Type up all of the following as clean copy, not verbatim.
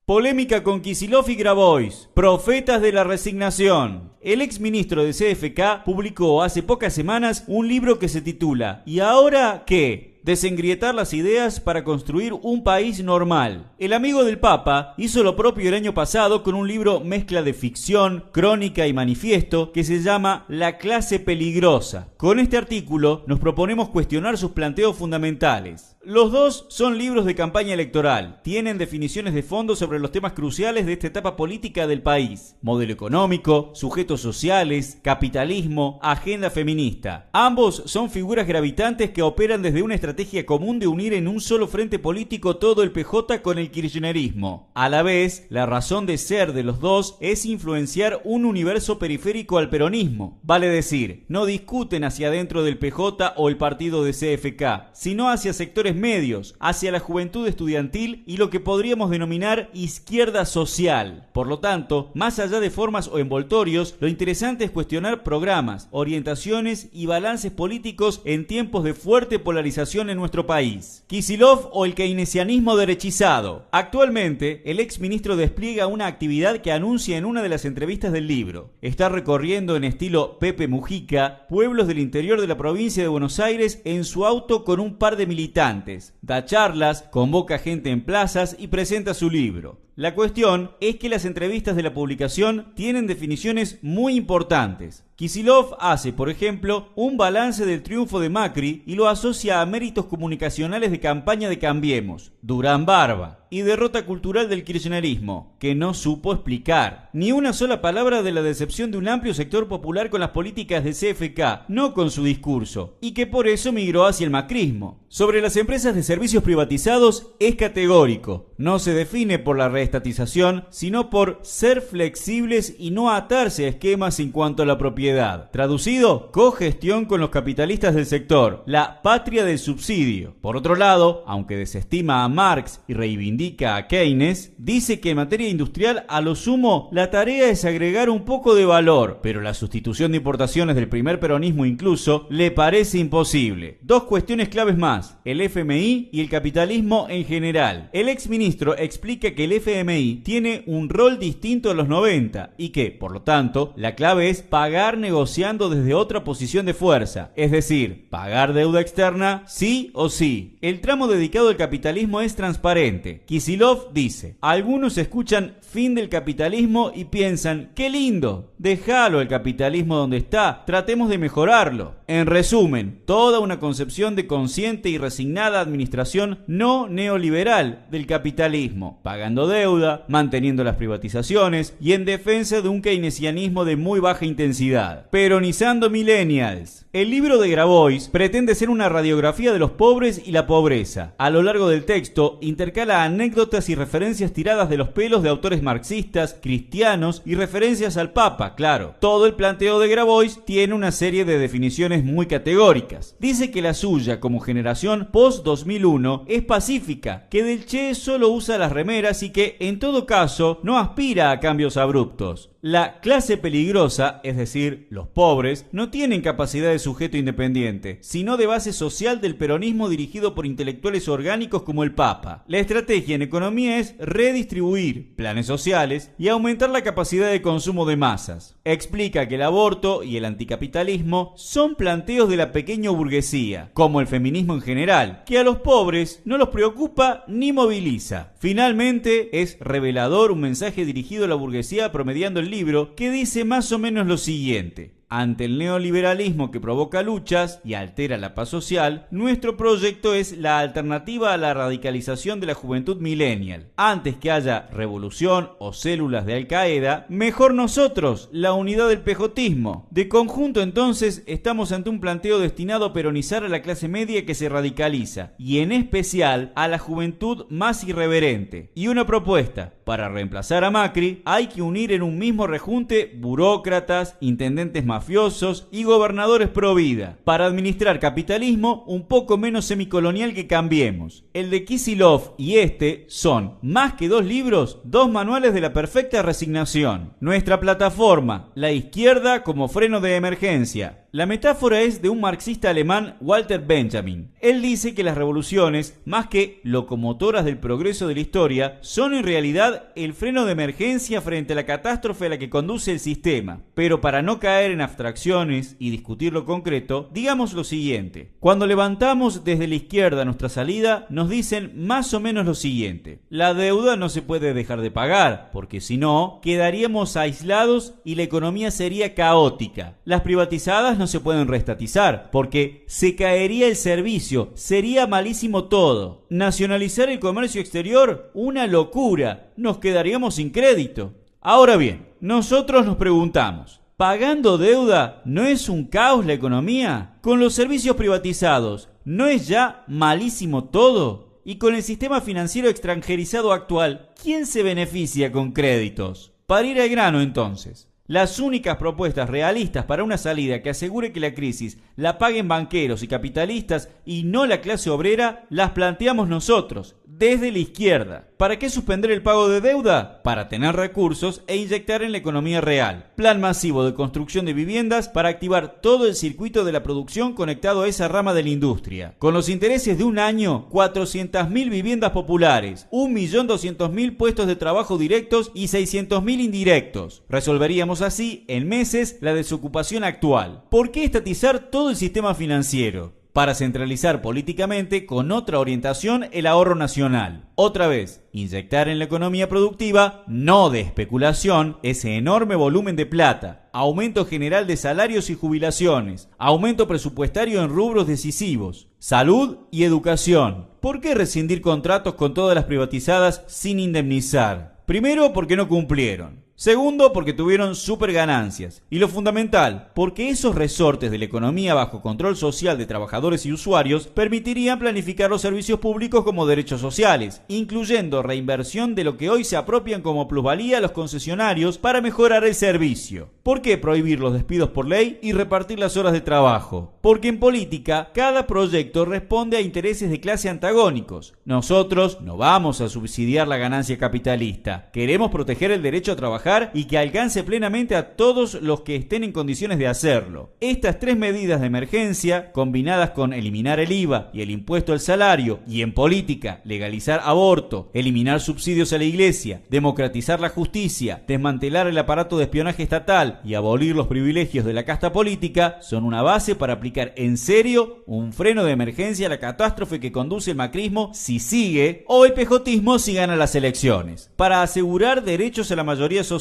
Polémica con Kicillof y Grabois, profetas de la resignación. El exministro de CFK publicó hace pocas semanas un libro que se titula ¿Y ahora qué? Desengrietar las ideas para construir un país normal. El amigo del Papa hizo lo propio el año pasado con un libro mezcla de ficción, crónica y manifiesto que se llama La clase peligrosa. Con este artículo nos proponemos cuestionar sus planteos fundamentales. Los dos son libros de campaña electoral, tienen definiciones de fondo sobre los temas cruciales de esta etapa política del país: modelo económico, sujetos sociales, capitalismo, agenda feminista. Ambos son figuras gravitantes que operan desde una estrategia común de unir en un solo frente político todo el PJ con el kirchnerismo. A la vez, la razón de ser de los dos es influenciar un universo periférico al peronismo. Vale decir, no discuten hacia adentro del PJ o el partido de CFK, sino hacia sectores medios, hacia la juventud estudiantil y lo que podríamos denominar izquierda social. Por lo tanto, más allá de formas o envoltorios, lo interesante es cuestionar programas, orientaciones y balances políticos en tiempos de fuerte polarización en nuestro país. Kicillof o el keynesianismo derechizado. Actualmente, el exministro despliega una actividad que anuncia en una de las entrevistas del libro. Está recorriendo en estilo Pepe Mujica pueblos del interior de la provincia de Buenos Aires en su auto con un par de militantes. Da charlas, convoca gente en plazas y presenta su libro. La cuestión es que las entrevistas de la publicación tienen definiciones muy importantes. Kicillof hace, por ejemplo, un balance del triunfo de Macri y lo asocia a méritos comunicacionales de campaña de Cambiemos, Durán Barba, y derrota cultural del kirchnerismo, que no supo explicar. Ni una sola palabra de la decepción de un amplio sector popular con las políticas de CFK, no con su discurso, y que por eso migró hacia el macrismo. Sobre las empresas de servicios privatizados es categórico. No se define por la reestatización, sino por ser flexibles y no atarse a esquemas en cuanto a la propiedad. Traducido, cogestión con los capitalistas del sector, la patria del subsidio. Por otro lado, aunque desestima a Marx y reivindica a Keynes, dice que en materia industrial a lo sumo la tarea es agregar un poco de valor, pero la sustitución de importaciones del primer peronismo incluso le parece imposible. Dos cuestiones claves más: el FMI y el capitalismo en general. El exministro explica que el FMI tiene un rol distinto a los 90 y que, por lo tanto, la clave es pagar negociando desde otra posición de fuerza, es decir, pagar deuda externa sí o sí. El tramo dedicado al capitalismo es transparente. Kicillof dice: algunos escuchan fin del capitalismo y piensan, qué lindo, déjalo el capitalismo donde está, tratemos de mejorarlo. En resumen, toda una concepción de consciente y resignada administración no neoliberal del capitalismo, pagando deuda, manteniendo las privatizaciones y en defensa de un keynesianismo de muy baja intensidad. Peronizando millennials. El libro de Grabois pretende ser una radiografía de los pobres y la pobreza. A lo largo del texto intercala anécdotas y referencias tiradas de los pelos de autores marxistas, cristianos y referencias al Papa, claro. Todo el planteo de Grabois tiene una serie de definiciones muy categóricas. Dice que la suya, como generación post-2001, es pacífica, que del Che solo usa las remeras y que, en todo caso, no aspira a cambios abruptos. La clase peligrosa, es decir, los pobres, no tienen capacidad de sujeto independiente, sino de base social del peronismo dirigido por intelectuales orgánicos como el Papa. La estrategia en economía es redistribuir planes sociales y aumentar la capacidad de consumo de masas. Explica que el aborto y el anticapitalismo son planteos de la pequeña burguesía, como el feminismo en general, que a los pobres no los preocupa ni moviliza. Finalmente, es revelador un mensaje dirigido a la burguesía promediando el libro que dice más o menos lo siguiente: ante el neoliberalismo que provoca luchas y altera la paz social, nuestro proyecto es la alternativa a la radicalización de la juventud millennial. Antes que haya revolución o células de Al Qaeda, mejor nosotros, la unidad del pejotismo. De conjunto, entonces, estamos ante un planteo destinado a peronizar a la clase media que se radicaliza, y en especial a la juventud más irreverente. Y una propuesta: para reemplazar a Macri, hay que unir en un mismo rejunte burócratas, intendentes mafiosos, mafiosos y gobernadores pro vida. Para administrar capitalismo un poco menos semicolonial que Cambiemos. El de Kicillof y este son, más que 2 libros, 2 manuales de la perfecta resignación. Nuestra plataforma, la izquierda como freno de emergencia. La metáfora es de un marxista alemán, Walter Benjamin. Él dice que las revoluciones, más que locomotoras del progreso de la historia, son en realidad el freno de emergencia frente a la catástrofe a la que conduce el sistema. Pero para no caer en abstracciones y discutir lo concreto, digamos lo siguiente. Cuando levantamos desde la izquierda nuestra salida, nos dicen más o menos lo siguiente. La deuda no se puede dejar de pagar, porque si no, quedaríamos aislados y la economía sería caótica. Las privatizadas no se pueden reestatizar, porque se caería el servicio, sería malísimo todo. Nacionalizar el comercio exterior, una locura, nos quedaríamos sin crédito. Ahora bien, nosotros nos preguntamos, ¿pagando deuda no es un caos la economía? ¿Con los servicios privatizados no es ya malísimo todo? Y con el sistema financiero extranjerizado actual, ¿quién se beneficia con créditos? Para ir al grano entonces. Las únicas propuestas realistas para una salida que asegure que la crisis la paguen banqueros y capitalistas y no la clase obrera, las planteamos nosotros, desde la izquierda. ¿Para qué suspender el pago de deuda? Para tener recursos e inyectar en la economía real. Plan masivo de construcción de viviendas para activar todo el circuito de la producción conectado a esa rama de la industria. Con los intereses de un año, 400.000 viviendas populares, 1.200.000 puestos de trabajo directos y 600.000 indirectos. Resolveríamos así, en meses, la desocupación actual. ¿Por qué estatizar todo el sistema financiero? Para centralizar políticamente con otra orientación el ahorro nacional. Otra vez, inyectar en la economía productiva, no de especulación, ese enorme volumen de plata. Aumento general de salarios y jubilaciones. Aumento presupuestario en rubros decisivos. Salud y educación. ¿Por qué rescindir contratos con todas las privatizadas sin indemnizar? Primero, porque no cumplieron. Segundo, porque tuvieron super ganancias. Y lo fundamental, porque esos resortes de la economía bajo control social de trabajadores y usuarios permitirían planificar los servicios públicos como derechos sociales, incluyendo reinversión de lo que hoy se apropian como plusvalía a los concesionarios para mejorar el servicio. ¿Por qué prohibir los despidos por ley y repartir las horas de trabajo? Porque en política, cada proyecto responde a intereses de clase antagónicos. Nosotros no vamos a subsidiar la ganancia capitalista. Queremos proteger el derecho a trabajar y que alcance plenamente a todos los que estén en condiciones de hacerlo. Estas 3 medidas de emergencia, combinadas con eliminar el IVA y el impuesto al salario, y en política, legalizar aborto, eliminar subsidios a la iglesia, democratizar la justicia, desmantelar el aparato de espionaje estatal y abolir los privilegios de la casta política, son una base para aplicar en serio un freno de emergencia a la catástrofe que conduce el macrismo si sigue, o el pejotismo si gana las elecciones. Para asegurar derechos a la mayoría social,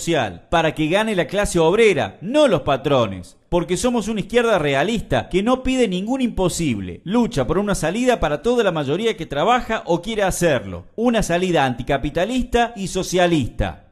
para que gane la clase obrera, no los patrones. Porque somos una izquierda realista que no pide ningún imposible. Lucha por una salida para toda la mayoría que trabaja o quiere hacerlo. Una salida anticapitalista y socialista.